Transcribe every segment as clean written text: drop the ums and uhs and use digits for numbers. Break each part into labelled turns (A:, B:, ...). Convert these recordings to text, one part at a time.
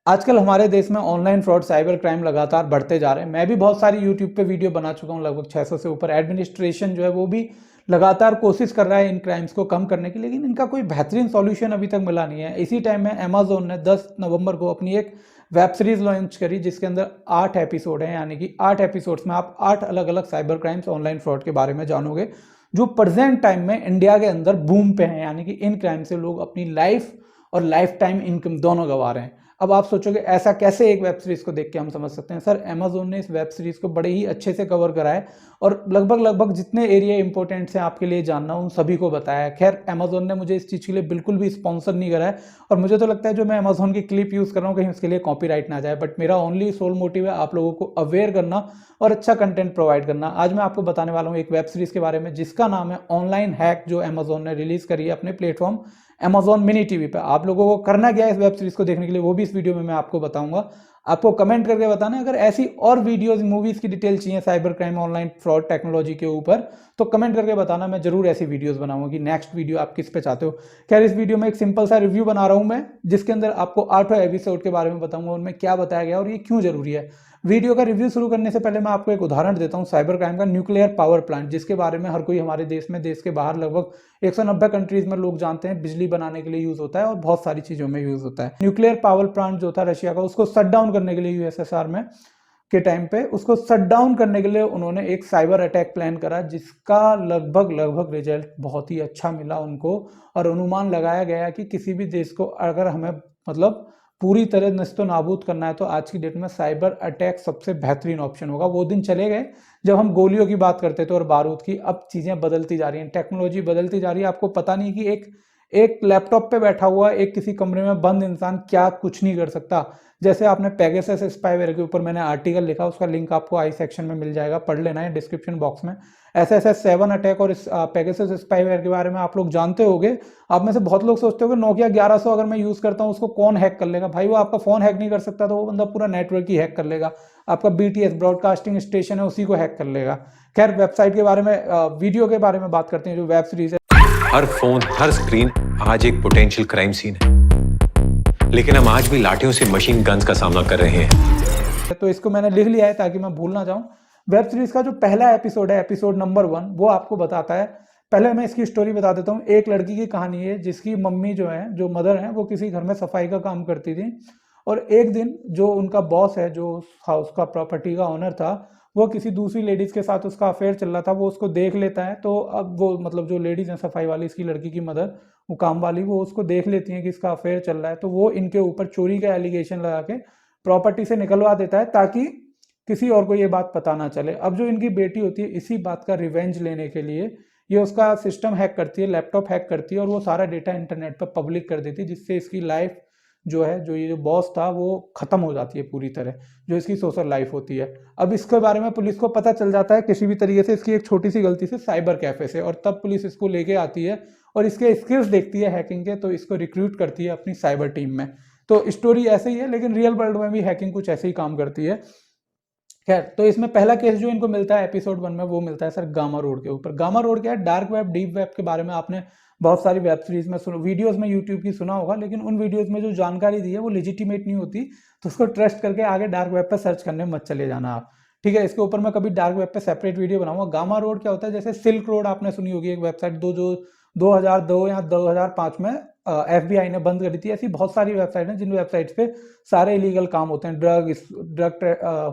A: आजकल हमारे देश में ऑनलाइन फ्रॉड साइबर क्राइम लगातार बढ़ते जा रहे हैं। मैं भी बहुत सारी यूट्यूब पे वीडियो बना चुका हूँ, लगभग 600 से ऊपर। एडमिनिस्ट्रेशन जो है वो भी लगातार कोशिश कर रहा है इन क्राइम्स को कम करने की, लेकिन इनका कोई बेहतरीन सॉल्यूशन अभी तक मिला नहीं है। इसी टाइम में अमेजोन ने 10 नवंबर को अपनी एक वेब सीरीज लॉन्च करी जिसके अंदर 8 एपिसोड हैं, यानी कि 8 एपिसोड्स में आप 8 अलग अलग साइबर क्राइम्स ऑनलाइन फ्रॉड के बारे में जानोगे जो प्रेजेंट टाइम में इंडिया के अंदर बूम पे हैं, यानी कि इन क्राइम से लोग अपनी लाइफ और लाइफ टाइम इनकम दोनों गंवा रहे हैं। अब आप सोचोगे ऐसा कैसे, एक वेब सीरीज को देख के हम समझ सकते हैं। सर, अमेजोन ने इस वेब सीरीज को बड़े ही अच्छे से कवर करा है और लगभग जितने एरिया इंपॉर्टेंट हैं आपके लिए जानना उन सभी को बताया है। खैर, अमेजोन ने मुझे इस चीज़ के लिए बिल्कुल भी स्पॉन्सर नहीं करा है और मुझे तो लगता है जो मैं अमेजोन की क्लिप यूज़ कर रहा हूँ कहीं उसके लिए कॉपीराइट ना जाए, बट मेरा ओनली सोल मोटिव है आप लोगों को अवेयर करना और अच्छा कंटेंट प्रोवाइड करना। आज मैं आपको बताने वाला हूँ एक वेब सीरीज के बारे में जिसका नाम है ऑनलाइन हैक, जो अमेजोन ने रिलीज करी है अपने प्लेटफॉर्म अमेजोन मिनी टीवी पे। आप लोगों को करना क्या है इस वेब सीरीज को देखने के लिए, वो भी इस वीडियो में मैं आपको बताऊंगा। आपको कमेंट करके बताना अगर ऐसी और वीडियोस मूवीज की डिटेल चाहिए cyber crime online fraud technology के ऊपर, तो कमेंट करके बताना, मैं जरूर ऐसी वीडियोस बनाऊंगा कि नेक्स्ट वीडियो आप किस पे चाहते हो। खैर, इस वीडियो में एक सिंपल सा रिव्यू बना रहा हूं मैं, जिसके अंदर आपको 8 एपिसोड के बारे में बताऊंगा, उनमें क्या बताया गया और ये क्यों जरूरी है। वीडियो का रिव्यू शुरू करने से पहले मैं आपको एक उदाहरण देता हूं साइबर क्राइम का, न्यूक्लियर पावर प्लांट, जिसके बारे में हर कोई हमारे देश में, देश के बाहर लगभग 190 कंट्रीज में लोग जानते हैं। बिजली बनाने के लिए यूज होता है और बहुत सारी चीजों में यूज होता है। न्यूक्लियर पावर प्लांट जो था रशिया का, उसको शट डाउन करने के लिए यूएसएसआर में के टाइम पे, उसको शट डाउन करने के लिए उन्होंने एक साइबर अटैक प्लान करा जिसका लगभग रिजल्ट बहुत ही अच्छा मिला उनको। और अनुमान लगाया गया कि किसी भी देश को अगर हमें मतलब पूरी तरह नस्तो नाबूद करना है तो आज की डेट में साइबर अटैक सबसे बेहतरीन ऑप्शन होगा। वो दिन चले गए जब हम गोलियों की बात करते थे और बारूद की। अब चीजें बदलती जा रही हैं, टेक्नोलॉजी बदलती जा रही है। आपको पता नहीं कि एक लैपटॉप पे बैठा हुआ एक किसी कमरे में बंद इंसान क्या कुछ नहीं कर सकता। जैसे आपने पेगासस स्पाईवेयर के ऊपर मैंने आर्टिकल लिखा, उसका लिंक आपको आई सेक्शन में मिल जाएगा, पढ़ लेना है डिस्क्रिप्शन बॉक्स में। SS7 अटैक और इस पेगासस स्पाईवेयर के बारे में आप लोग जानते होंगे। आप में से बहुत लोग सोचते हो नोकिया 1100 अगर मैं यूज करता हूं उसको कौन हैक कर लेगा। भाई, वो आपका फोन हैक नहीं कर सकता तो वो बंदा पूरा नेटवर्क ही हैक कर लेगा। आपका BTS ब्रॉडकास्टिंग स्टेशन है उसी को हैक कर लेगा। खैर, वेबसाइट के बारे में, वीडियो के बारे में बात करते हैं। जो वेब सीरीज है,
B: हर फोन, हर स्क्रीन आज एक पोटेंशियल क्राइम सीन है, लेकिन हम आज भी लाठियों से मशीन गन्स का सामना कर रहे हैं।
A: तो इसको मैंने लिख लिया है ताकि मैं भूल ना जाऊं। वेब सीरीज का जो पहला एपिसोड है, एपिसोड नंबर 1, वो आपको बताता है। पहले मैं इसकी स्टोरी बता देता हूँ। एक लड़की की कहानी है जिसकी मम्मी जो है, जो मदर है, वो किसी घर में सफाई का काम करती थी। और एक दिन जो उनका बॉस है, जो हाउस का प्रॉपर्टी का ओनर था, वो किसी दूसरी लेडीज के साथ उसका अफेयर चल रहा था। वो उसको देख लेता है। तो अब वो मतलब जो लेडीज है सफाई वाली, इसकी लड़की की मदर, वो काम वाली, वो उसको देख लेती है कि इसका अफेयर चल रहा है। तो वो इनके ऊपर चोरी का एलिगेशन लगा के प्रॉपर्टी से निकलवा देता है ताकि किसी और को ये बात पता ना चले। अब जो इनकी बेटी होती है, इसी बात का रिवेंज लेने के लिए ये उसका सिस्टम हैक करती है, लैपटॉप हैक करती है और वो सारा डेटा इंटरनेट पर पब्लिक कर देती है, जिससे इसकी लाइफ जो है, जो ये जो बॉस था, वो खत्म हो जाती है पूरी तरह, जो इसकी सोशल लाइफ होती है। अब इसके बारे में पुलिस को पता चल जाता है किसी भी तरीके से, इसकी एक छोटी सी गलती से साइबर कैफे से, और तब पुलिस इसको लेके आती है और इसके स्किल्स देखती है हैकिंग के, तो इसको रिक्रूट करती है अपनी साइबर टीम में। तो स्टोरी ऐसे ही है, लेकिन रियल वर्ल्ड में भी हैकिंग कुछ ऐसे ही काम करती है। खैर, तो इसमें पहला केस जो इनको मिलता है एपिसोड 1 में, वो मिलता है सर गामा रोड के ऊपर। गामा रोड क्या है? डार्क वेब, डीप वेब के बारे में आपने बहुत सारी वेब सीरीज में सुना, वीडियोस में यूट्यूब की सुना होगा, लेकिन उन वीडियोस में जो जानकारी दी है वो लेजिटिमेट नहीं होती, तो उसको ट्रस्ट करके आगे डार्क वेब पे सर्च करने मत चले जाना आप। ठीक है, इसके ऊपर मैं कभी डार्क वेब पे सेपरेट वीडियो बनाऊंगा। गामा रोड क्या होता है? जैसे सिल्क रोड आपने सुनी होगी, एक वेबसाइट जो 2002 या 2005 में FBI ने बंद करी थी। ऐसी बहुत सारी वेबसाइट हैं जिन वेबसाइट्स पे सारे इलीगल काम होते हैं, drug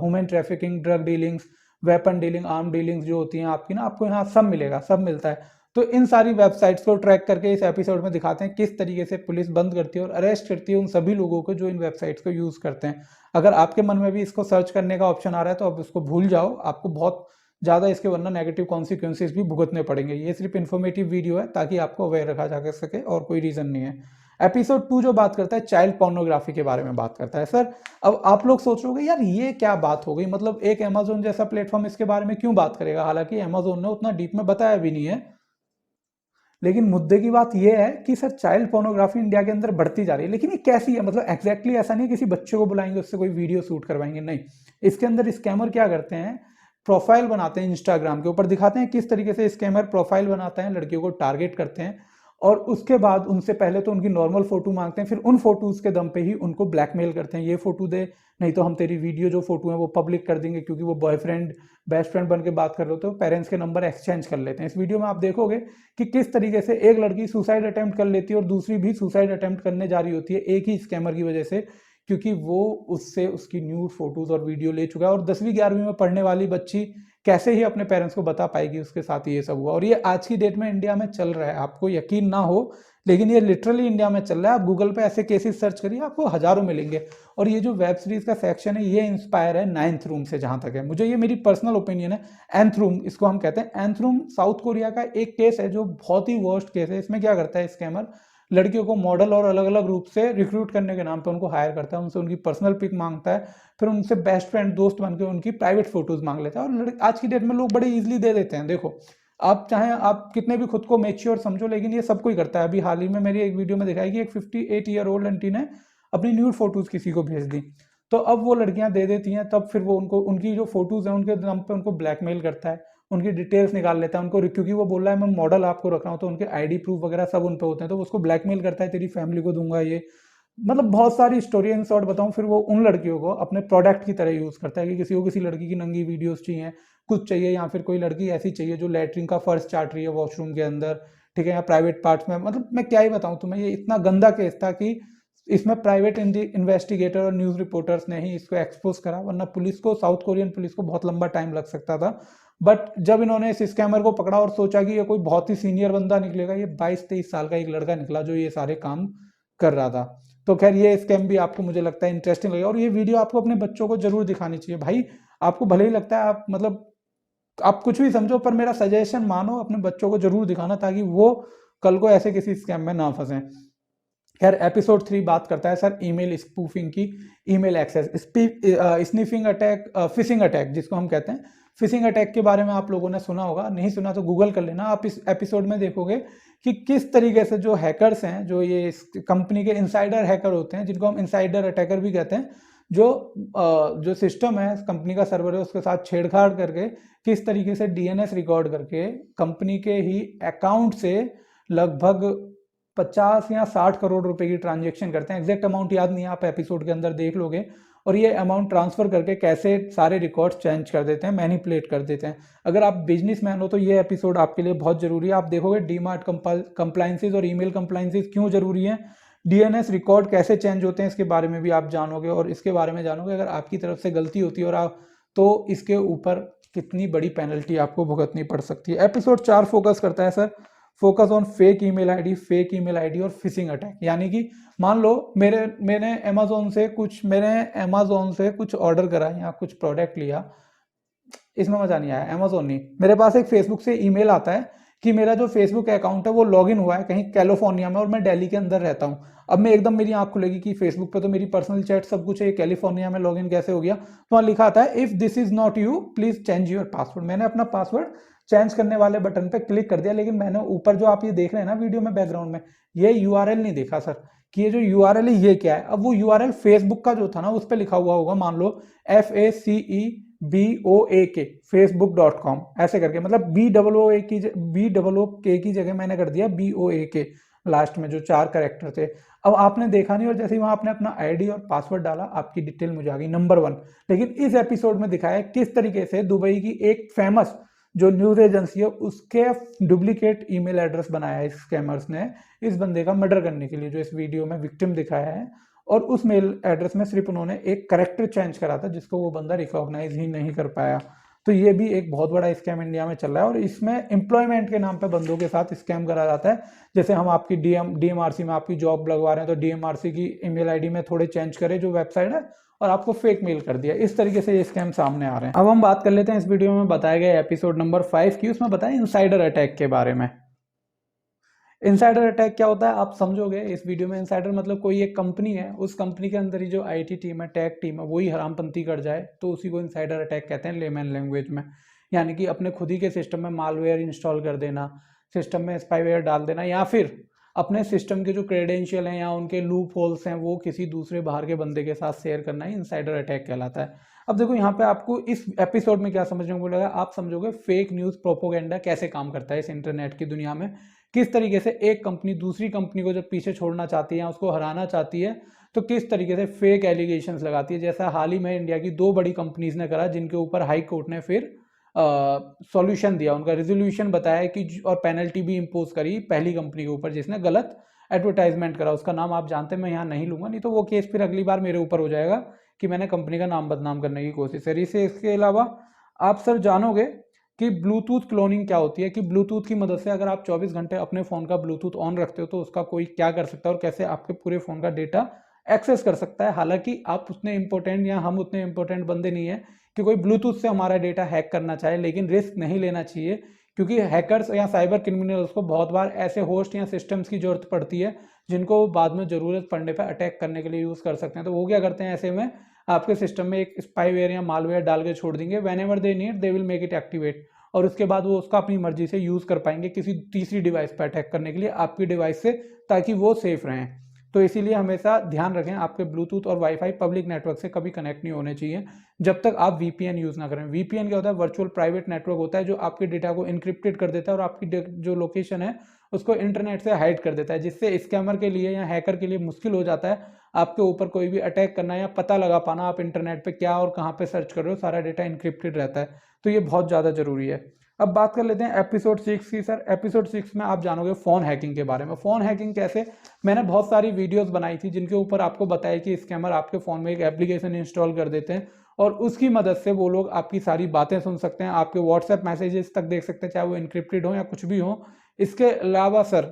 A: human trafficking, drug dealings, weapon dealing, arm dealings जो होती हैं आपकी ना, आपको यहाँ सब मिलेगा, सब मिलता है। तो इन सारी वेबसाइट्स को ट्रैक करके इस एपिसोड में दिखाते हैं किस तरीके से पुलिस बंद करती है और अरेस्ट करती है उन सभी लोगों को जो इन वेबसाइट्स को यूज करते हैं। अगर आपके मन में भी इसको सर्च करने का ऑप्शन आ रहा है तो अब इसको भूल जाओ, आपको बहुत ज़्यादा इसके वरना नेगेटिव कॉन्सिक्वेंसेस भी भुगतने पड़ेंगे। ये सिर्फ इन्फॉर्मेटिव वीडियो है ताकि आपको अवेयर रखा जा सके, और कोई रीज़न नहीं है। एपिसोड 2 जो बात करता है चाइल्ड पोर्नोग्राफी के बारे में बात करता है। सर, अब आप लोग सोच रहे हो यार ये क्या बात हो गई, मतलब एक अमेजोन जैसा प्लेटफॉर्म इसके बारे में क्यों बात करेगा? हालांकि अमेजोन ने उतना डीप में बताया भी नहीं है, लेकिन मुद्दे की बात यह है कि सर चाइल्ड पोर्नोग्राफी इंडिया के अंदर बढ़ती जा रही है। लेकिन ये कैसी है? मतलब एग्जैक्टली ऐसा नहीं किसी बच्चे को बुलाएंगे उससे कोई वीडियो शूट करवाएंगे, नहीं। इसके अंदर स्कैमर क्या करते हैं, प्रोफाइल बनाते हैं इंस्टाग्राम के ऊपर, दिखाते हैं किस तरीके से स्कैमर प्रोफाइल बनाते हैं, लड़कियों को टारगेट करते हैं और उसके बाद उनसे पहले तो उनकी नॉर्मल फोटो मांगते हैं, फिर उन फोटोज के दम पे ही उनको ब्लैकमेल करते हैं, ये फोटो दे, नहीं तो हम तेरी वीडियो जो फोटो है वो पब्लिक कर देंगे, क्योंकि वो बॉयफ्रेंड बेस्ट फ्रेंड बन के बात कर रहे होते हैं, पेरेंट्स के नंबर एक्सचेंज कर लेते हैं। इस वीडियो में आप देखोगे कि किस तरीके से एक लड़की सुसाइड अटेम्प्ट कर लेती है और दूसरी भी सुसाइड अटेम्प्ट करने जा रही होती है एक ही स्कैमर की वजह से, क्योंकि वो उससे उसकी न्यूड फोटोज और वीडियो ले चुका है। और 10वीं 11वीं में पढ़ने वाली बच्ची कैसे ही अपने पेरेंट्स को बता पाएगी उसके साथ ये सब हुआ। और ये आज की डेट में इंडिया में चल रहा है, आपको यकीन ना हो लेकिन ये लिटरली इंडिया में चल रहा है। आप गूगल पे ऐसे केसेस सर्च करिए, आपको हजारों मिलेंगे। और ये जो वेब सीरीज का सेक्शन है ये इंस्पायर है 9th रूम से, जहां तक है मुझे, ये मेरी पर्सनल ओपिनियन है। nth रूम इसको हम कहते हैं। nth रूम साउथ कोरिया का एक केस है जो बहुत ही वर्स्ट केस है। इसमें क्या करता है स्कैमर, लड़कियों को मॉडल और अलग अलग रूप से रिक्रूट करने के नाम पे उनको हायर करता है, उनसे उनकी पर्सनल पिक मांगता है, फिर उनसे बेस्ट फ्रेंड दोस्त बन के उनकी प्राइवेट फोटोज मांग लेता है। और आज की डेट में लोग बड़े इजीली दे देते हैं। देखो आप चाहे आप कितने भी खुद को मेच्योर समझो, लेकिन ये सब कोई करता है। अभी हाल ही में मेरी एक वीडियो में दिखाई कि एक 58 ईयर ओल्ड आंटी ने अपनी न्यूड फोटोज किसी को भेज दी, तो अब वो लड़कियां दे देती हैं, तब फिर वो उनको उनकी जो फोटोज हैं उनके नाम पे उनको ब्लैकमेल करता है, उनकी डिटेल्स निकाल लेता है उनको, क्योंकि वो बोल रहा है मैं मॉडल आपको रख रहा हूँ, तो उनके आईडी प्रूफ वगैरह सब उन पे होते हैं, तो उसको ब्लैकमेल करता है, तेरी फैमिली को दूंगा ये। मतलब बहुत सारी स्टोरी इन शॉर्ट बताऊं, फिर वो उन लड़कियों को अपने प्रोडक्ट की तरह यूज करता है कि किसी को किसी लड़की की नंगी वीडियोस चाहिए, कुछ चाहिए, या फिर कोई लड़की ऐसी चाहिए जो लैट्रिन का फर्श चाट रही है वॉशरूम के अंदर, ठीक है, या प्राइवेट पार्ट्स में। मतलब मैं क्या ही बताऊं तुम्हें, ये इतना गंदा केस था कि इसमें प्राइवेट इन्वेस्टिगेटर और न्यूज रिपोर्टर्स ने ही इसको एक्सपोज करा, वरना पुलिस को, साउथ कोरियन पुलिस को बहुत लंबा टाइम लग सकता था। बट जब इन्होंने इस स्कैमर को पकड़ा और सोचा कि ये कोई बहुत ही सीनियर बंदा निकलेगा, ये 22-23 साल का एक लड़का निकला जो ये सारे काम कर रहा था। तो खैर ये स्कैम भी आपको, मुझे लगता है, इंटरेस्टिंग लगेगा, और ये वीडियो आपको अपने बच्चों को जरूर दिखानी चाहिए। भाई आपको भले ही लगता है आप, मतलब आप कुछ भी समझो, पर मेरा सजेशन मानो, अपने बच्चों को जरूर दिखाना, ताकि वो कल को ऐसे किसी स्कैम में ना फंसे। खैर एपिसोड 3 बात करता है सर ईमेल स्पूफिंग की, email access, sniffing attack, phishing attack जिसको हम कहते हैं। फिशिंग अटैक के बारे में आप लोगों ने सुना होगा, नहीं सुना तो गूगल कर लेना। आप इस एपिसोड में देखोगे कि किस तरीके से जो हैकर्स हैं, जो ये कंपनी के इनसाइडर हैकर होते हैं, जिनको हम इनसाइडर अटैकर भी कहते हैं, जो सिस्टम है कंपनी का सर्वर है उसके साथ छेड़छाड़ करके किस तरीके से डीएनएस रिकॉर्ड करके कंपनी के ही अकाउंट से लगभग 50 या 60 करोड़ रुपए की ट्रांजैक्शन करते हैं। एग्जैक्ट अमाउंट याद नहीं है, आप एपिसोड के अंदर देख लोगे। और ये अमाउंट ट्रांसफर करके कैसे सारे रिकॉर्ड्स चेंज कर देते हैं, मैनिपुलेट कर देते हैं। अगर आप बिजनेसमैन हो तो ये एपिसोड आपके लिए बहुत जरूरी है। आप देखोगे डीमार्ट कंप्लायंसेस और ईमेल कंप्लायंसेस क्यों जरूरी है, डीएनएस रिकॉर्ड कैसे चेंज होते हैं, इसके बारे में भी आप जानोगे। और इसके बारे में जानोगे अगर आपकी तरफ से गलती होती है और आप, तो इसके ऊपर कितनी बड़ी पेनल्टी आपको भुगतनी पड़ सकती है। एपिसोड 4 फोकस करता है sir, focus on fake email ID और फिशिंग अटैक। यानी कि मान लो मैंने अमेजोन से कुछ ऑर्डर करा या कुछ प्रोडक्ट लिया, इसमें मजा नहीं आया, अमेजोन नहीं, मेरे पास एक फेसबुक से ईमेल आता है कि मेरा जो फेसबुक अकाउंट है वो लॉगिन हुआ है कहीं कैलिफोर्निया में और मैं दिल्ली के अंदर रहता हूँ। अब मैं एकदम, मेरी आंख खुलेगी कि फेसबुक पे तो मेरी पर्सनल चैट सब कुछ है, कैलिफोर्निया में लॉगिन कैसे हो गया। तो वहाँ लिखा आता है if this is not you please change your password. मैंने अपना पासवर्ड चेंज करने वाले बटन पे क्लिक कर दिया, लेकिन मैंने ऊपर जो आप ये देख रहे हैं ना वीडियो में बैकग्राउंड में, ये यूआरएल नहीं देखा सर कि ये जो यूआरएल है ये क्या है। अब वो यूआरएल फेसबुक का जो था ना उस पर लिखा हुआ होगा, मान लो FACEBOAK facebook.com ऐसे करके, मतलब BOOK की जगह मैंने कर दिया BOAK लास्ट में जो 4 कैरेक्टर थे। अब आपने देखा नहीं, और जैसे ही वहां आपने अपना आईडी और पासवर्ड डाला आपकी डिटेल मुझे आ गई नंबर 1। लेकिन इस एपिसोड में दिखाया किस तरीके से दुबई की एक फेमस जो न्यूज एजेंसी है उसके डुप्लीकेट ईमेल एड्रेस बनाया है स्कैमर्स ने इस बंदे का मर्डर करने के लिए, जो इस वीडियो में विक्टिम दिखाया है। और उस मेल एड्रेस में सिर्फ उन्होंने एक करेक्टर चेंज करा था जिसको वो बंदा रिकॉग्नाइज ही नहीं कर पाया। तो ये भी एक बहुत बड़ा स्कैम इंडिया में चल रहा है, और इसमें एम्प्लॉयमेंट के नाम पे बंदों के साथ स्कैम करा जाता है। जैसे हम आपकी डीएमआरसी में आपकी जॉब लगवा रहे हैं, तो डीएमआरसी की ईमेल आईडी में थोड़े चेंज करे जो वेबसाइट है, और आपको फेक मेल कर दिया। इस तरीके से ये स्कैम सामने आ रहे हैं। अब हम बात कर लेते हैं इस वीडियो में बताए गए एपिसोड नंबर 5 की। उसमें बताया इनसाइडर अटैक के बारे में। इनसाइडर अटैक क्या होता है आप समझोगे इस वीडियो में। इनसाइडर मतलब कोई एक कंपनी है, उस कंपनी के अंदर ही जो आईटी टीम है, टेक टीम है, वही हरामपंती कर जाए तो उसी को इनसाइडर अटैक कहते हैं लेमैन लैंग्वेज में। यानी कि अपने खुद ही के सिस्टम में मालवेयर इंस्टॉल कर देना, सिस्टम में स्पाईवेयर डाल देना, या फिर अपने सिस्टम के जो क्रेडेंशियल हैं या उनके लूप होल्स हैं वो किसी दूसरे बाहर के बंदे के साथ शेयर करना ही इनसाइडर अटैक कहलाता है। अब देखो यहाँ पे आपको इस एपिसोड में क्या समझने को मिलेगा, आप समझोगे फेक न्यूज प्रोपोगेंडा कैसे काम करता है इस इंटरनेट की दुनिया में। किस तरीके से एक कंपनी दूसरी कंपनी को जब पीछे छोड़ना चाहती है, उसको हराना चाहती है, तो किस तरीके से फेक एलिगेशंस लगाती है। जैसा हाल ही में इंडिया की 2 बड़ी कंपनीज ने करा, जिनके ऊपर हाई कोर्ट ने फिर सॉल्यूशन दिया, उनका रिजोल्यूशन बताया कि और पेनल्टी भी इम्पोज करी पहली कंपनी के ऊपर जिसने गलत एडवर्टाइजमेंट करा। उसका नाम आप जानते हैं, मैं यहाँ नहीं लूंगा, नहीं तो वो केस फिर अगली बार मेरे ऊपर हो जाएगा कि मैंने कंपनी का नाम बदनाम करने की कोशिश करी। इसके अलावा आप सर जानोगे कि ब्लूटूथ क्लोनिंग क्या होती है, कि ब्लूटूथ की मदद से अगर आप 24 घंटे अपने फ़ोन का ब्लूटूथ ऑन रखते हो तो उसका कोई क्या कर सकता है और कैसे आपके पूरे फ़ोन का डेटा एक्सेस कर सकता है। हालांकि आप उतने इंपॉर्टेंट या हम उतने इंपॉर्टेंट बंदे नहीं है कि कोई ब्लूटूथ से हमारा डेटा हैक करना चाहे, लेकिन रिस्क नहीं लेना चाहिए, क्योंकि हैकर्स या साइबर क्रिमिनल्स को बहुत बार ऐसे होस्ट या सिस्टम्स की जरूरत पड़ती है जिनको बाद में ज़रूरत पड़ने पर अटैक करने के लिए यूज़ कर सकते हैं। तो वो क्या करते हैं, ऐसे में आपके सिस्टम में एक स्पाईवेयर या मालवेयर डाल के छोड़ देंगे, when ever they need they will make it activate, और उसके बाद वो उसका अपनी मर्जी से यूज़ कर पाएंगे किसी तीसरी डिवाइस पर अटैक करने के लिए आपकी डिवाइस से, ताकि वो सेफ रहें। तो इसीलिए हमेशा ध्यान रखें, आपके ब्लूटूथ और वाईफाई पब्लिक नेटवर्क से कभी कनेक्ट नहीं होने चाहिए जब तक आप वीपीएन यूज़ ना करें। वीपीएन क्या होता है, वर्चुअल प्राइवेट नेटवर्क होता है, जो आपके डेटा को इनक्रिप्टेड कर देता है और आपकी जो लोकेशन है उसको इंटरनेट से हाइड कर देता है, जिससे स्कैमर के लिए या हैकर के लिए मुश्किल हो जाता है आपके ऊपर कोई भी अटैक करना या पता लगा पाना आप इंटरनेट पे क्या और कहाँ पे सर्च कर रहे हो। सारा डेटा इनक्रिप्टेड रहता है, तो ये बहुत ज़्यादा जरूरी है। अब बात कर लेते हैं एपिसोड 6 की। सर एपिसोड 6 में आप जानोगे फ़ोन हैकिंग के बारे में। फ़ोन हैकिंग कैसे, मैंने बहुत सारी वीडियोस बनाई थी जिनके ऊपर आपको बताया कि स्कैमर आपके फ़ोन में एक एप्लीकेशन इंस्टॉल कर देते हैं और उसकी मदद से वो लोग आपकी सारी बातें सुन सकते हैं, आपके व्हाट्सएप मैसेजेस तक देख सकते हैं, चाहे वो इनक्रिप्टेड हो या कुछ भी हो। इसके अलावा सर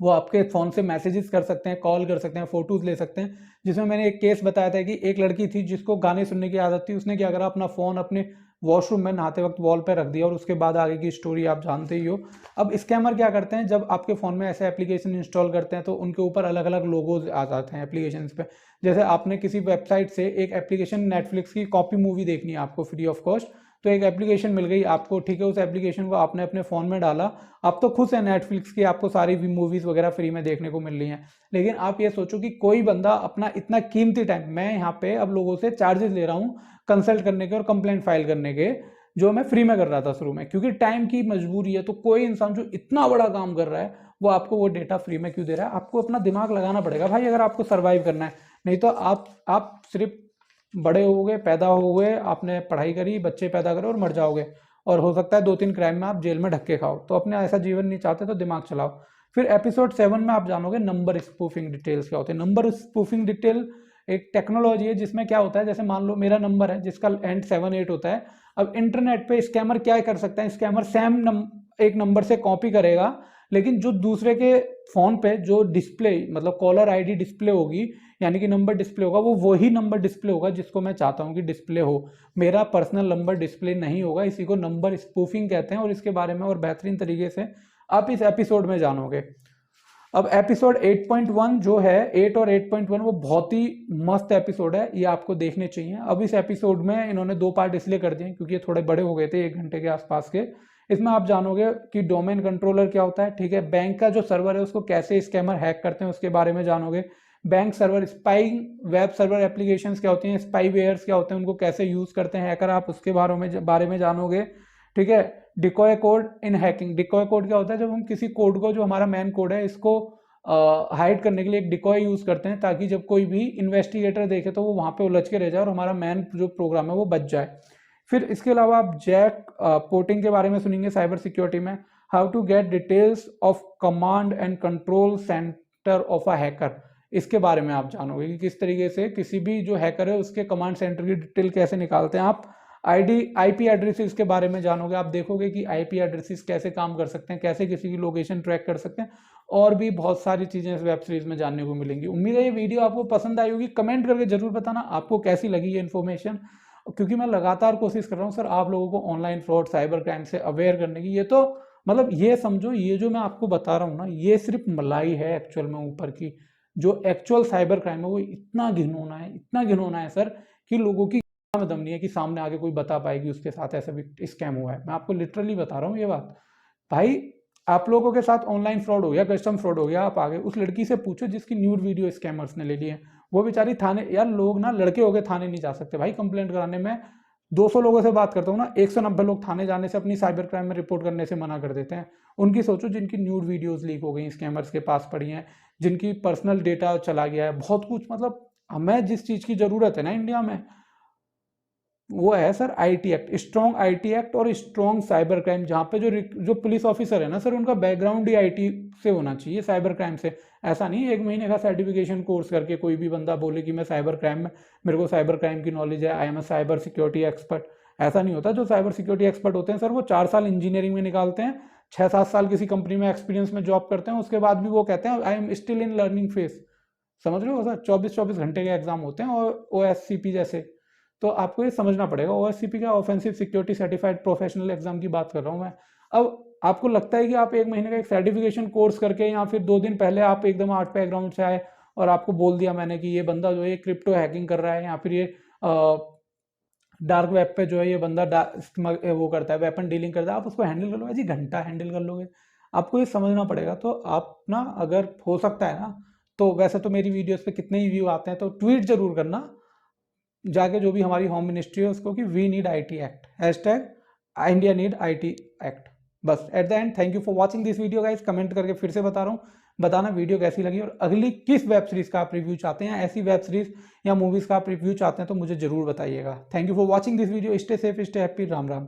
A: वो आपके फ़ोन से मैसेजेस कर सकते हैं, कॉल कर सकते हैं, फोटोज़ ले सकते हैं। जिसमें मैंने एक केस बताया था कि एक लड़की थी जिसको गाने सुनने की आदत थी, उसने क्या करा, अपना फ़ोन अपने वॉशरूम में नहाते वक्त वॉल पे रख दिया और उसके बाद आगे की स्टोरी आप जानते ही हो। अब स्कैमर क्या करते हैं, जब आपके फ़ोन में ऐसे एप्लीकेशन इंस्टॉल करते हैं तो उनके ऊपर अलग अलग लोगोज आ जाते हैं एप्लीकेशन पे। जैसे आपने किसी वेबसाइट से एक एप्लीकेशन नेटफ्लिक्स की कॉपी मूवी देखनी है आपको फ्री ऑफ कॉस्ट, तो एक एप्लीकेशन मिल गई आपको, ठीक है, उस एप्लीकेशन को आपने अपने फ़ोन में डाला, आप तो खुश है नेटफ्लिक्स की, आपको सारी मूवीज़ वगैरह फ्री में देखने को मिल रही हैं। लेकिन आप ये सोचो कि कोई बंदा अपना इतना कीमती टाइम, मैं यहाँ पे अब लोगों से चार्जेस ले रहा हूँ कंसल्ट करने के और कंप्लेंट फाइल करने के, जो मैं फ्री में कर रहा था शुरू में, क्योंकि टाइम की मजबूरी है। तो कोई इंसान जो इतना बड़ा काम कर रहा है वो आपको वो डेटा फ्री में क्यों दे रहा है? आपको अपना दिमाग लगाना पड़ेगा भाई, अगर आपको सर्वाइव करना है। नहीं तो आप सिर्फ बड़े हो गए, पैदा हो गए, आपने पढ़ाई करी, बच्चे पैदा करे और मर जाओगे, और हो सकता है 2-3 क्राइम में आप जेल में ढक्के खाओ। तो अपने ऐसा जीवन नहीं चाहते तो दिमाग चलाओ। फिर एपिसोड 7 में आप जानोगे नंबर स्पूफिंग डिटेल्स क्या होते हैं। नंबर स्पूफिंग डिटेल एक टेक्नोलॉजी है जिसमें क्या होता है, जैसे मान लो मेरा नंबर है जिसका एंड 78 होता है। अब इंटरनेट पे स्कैमर क्या कर सकता है, स्कैमर एक नंबर से कॉपी करेगा, लेकिन जो दूसरे के फोन पे जो डिस्प्ले, मतलब कॉलर आईडी डिस्प्ले होगी, यानी कि नंबर डिस्प्ले होगा, वो वही नंबर डिस्प्ले होगा जिसको मैं चाहता हूँ कि डिस्प्ले हो। मेरा पर्सनल नंबर डिस्प्ले नहीं होगा। इसी को नंबर स्पूफिंग कहते हैं और इसके बारे में और बेहतरीन तरीके से आप इस एपिसोड में जानोगे। अब एपिसोड 8.1 जो है, 8 और 8.1 वो बहुत ही मस्त एपिसोड है, ये आपको देखने चाहिए। अब इस एपिसोड में इन्होंने 2 पार्ट इसलिए कर दिए क्योंकि ये थोड़े बड़े हो गए थे, 1 घंटे के आसपास के। इसमें आप जानोगे कि डोमेन कंट्रोलर क्या होता है, ठीक है, बैंक का जो सर्वर है उसको कैसे स्कैमर हैक करते हैं उसके बारे में जानोगे। Bank server, spying web server applications क्या होती हैं, स्पाईवेयर्स क्या होते हैं, उनको कैसे यूज करते हैं हैकर, आप उसके बारे में जानोगे, ठीक है। डिकॉय कोड इन हैकिंग, डिकॉय कोड क्या होता है, जब हम किसी कोड को, जो हमारा मेन कोड है, इसको हाइड करने के लिए एक डिकॉय यूज करते हैं, ताकि जब कोई भी इन्वेस्टिगेटर देखे तो वो वहां पे उलझ के रह जाए और हमारा मेन जो प्रोग्राम है वो बच जाए। फिर इसके अलावा आप जैक पोर्टिंग के बारे में सुनेंगे साइबर सिक्योरिटी में, how to get details of command and control centre of a hacker, इसके बारे में आप जानोगे कि किस तरीके से किसी भी जो हैकर है उसके कमांड सेंटर की डिटेल कैसे निकालते हैं आप। आईपी एड्रेसेस के बारे में जानोगे, आप देखोगे कि आईपी एड्रेसेस कैसे काम कर सकते हैं, कैसे किसी की लोकेशन ट्रैक कर सकते हैं, और भी बहुत सारी चीजें इस वेब सीरीज में जानने को मिलेंगी। उम्मीद है ये वीडियो आपको पसंद आई होगी। कमेंट करके जरूर बताना आपको कैसी लगी ये इन्फॉर्मेशन, क्योंकि मैं लगातार कोशिश कर रहा हूँ सर आप लोगों को ऑनलाइन फ्रॉड, साइबर क्राइम से अवेयर करने की। ये तो मतलब ये समझो, ये जो मैं आपको बता रहा हूँ ना, ये सिर्फ मलाई है एक्चुअल में ऊपर की। जो एक्चुअल साइबर क्राइम है वो इतना घिनौना है, इतना घिनौना है सर, कि लोगों की में दम नहीं है कि सामने आके कोई बता पाए कि उसके साथ ऐसा भी स्कैम हुआ है। मैं आपको लिटरली बता रहा हूँ ये बात। भाई आप लोगों के साथ ऑनलाइन फ्रॉड हो गया, कस्टम फ्रॉड हो गया, आप आगे उस लड़की से पूछो जिसकी न्यूड वीडियो स्कैमर्स ने ले ली है, वो बेचारी थाने, यार लोग ना लड़के हो गए थाने नहीं जा सकते भाई कंप्लेंट कराने में, 200 लोगों से बात करता हूँ ना, 190 लोग थाने जाने से, अपनी साइबर क्राइम में रिपोर्ट करने से मना कर देते हैं। उनकी सोचो जिनकी न्यूड वीडियोस लीक हो गई, स्कैमर्स के पास पड़ी हैं, जिनकी पर्सनल डेटा चला गया है, बहुत कुछ। मतलब हमें जिस चीज़ की ज़रूरत है ना इंडिया में, वो है sir IT act, strong IT act और स्ट्रॉन्ग साइबर क्राइम, जहाँ पे जो पुलिस ऑफिसर है ना सर, उनका बैकग्राउंड ही आईटी से होना चाहिए, साइबर क्राइम से। ऐसा नहीं 1 महीने का सर्टिफिकेशन कोर्स करके कोई भी बंदा बोले कि मैं साइबर क्राइम में, मेरे को साइबर क्राइम की नॉलेज है, I am a cyber security expert. ऐसा नहीं होता। जो साइबर सिक्योरिटी एक्सपर्ट होते हैं सर, वो 4 साल इंजीनियरिंग में निकालते हैं, 6-7 साल किसी कंपनी में एक्सपीरियंस में जॉब करते हैं, उसके बाद भी वो कहते हैं I am still in learning phase. समझ रहे हो सर, 24-24 घंटे के एग्जाम होते हैं, और OSCP जैसे। तो आपको ये समझना पड़ेगा, OSCP का offensive security certified professional exam की बात कर रहा हूँ मैं। अब आपको लगता है कि आप 1 महीने का एक सर्टिफिकेशन कोर्स करके, या फिर 2 दिन पहले आप एकदम आर्ट बैकग्राउंड से आए और आपको बोल दिया मैंने कि ये बंदा जो है क्रिप्टो हैकिंग कर रहा है, या फिर ये डार्क वेब पे जो है ये बंदा वो करता है, वेपन डीलिंग करता है, आप उसको हैंडल कर लोगे जी, घंटा हैंडल कर लोगे। आपको ये समझना पड़ेगा। तो आप ना, अगर हो सकता है ना, तो वैसे तो मेरी वीडियोस पे कितने ही व्यू आते हैं, तो ट्वीट जरूर करना जाके जो भी हमारी होम मिनिस्ट्री है उसको, कि we need IT act, hashtag India need IT act. बस at the end, thank you for watching this video guys. Comment करके फिर से बता रहा हूँ, बताना वीडियो कैसी लगी, और अगली किस वेब सीरीज का आप रिव्यू चाहते हैं, ऐसी वेब सीरीज या मूवीज का आप रिव्यू चाहते हैं तो मुझे जरूर बताइएगा। Thank you for watching this video. Stay safe, stay happy, Ram Ram.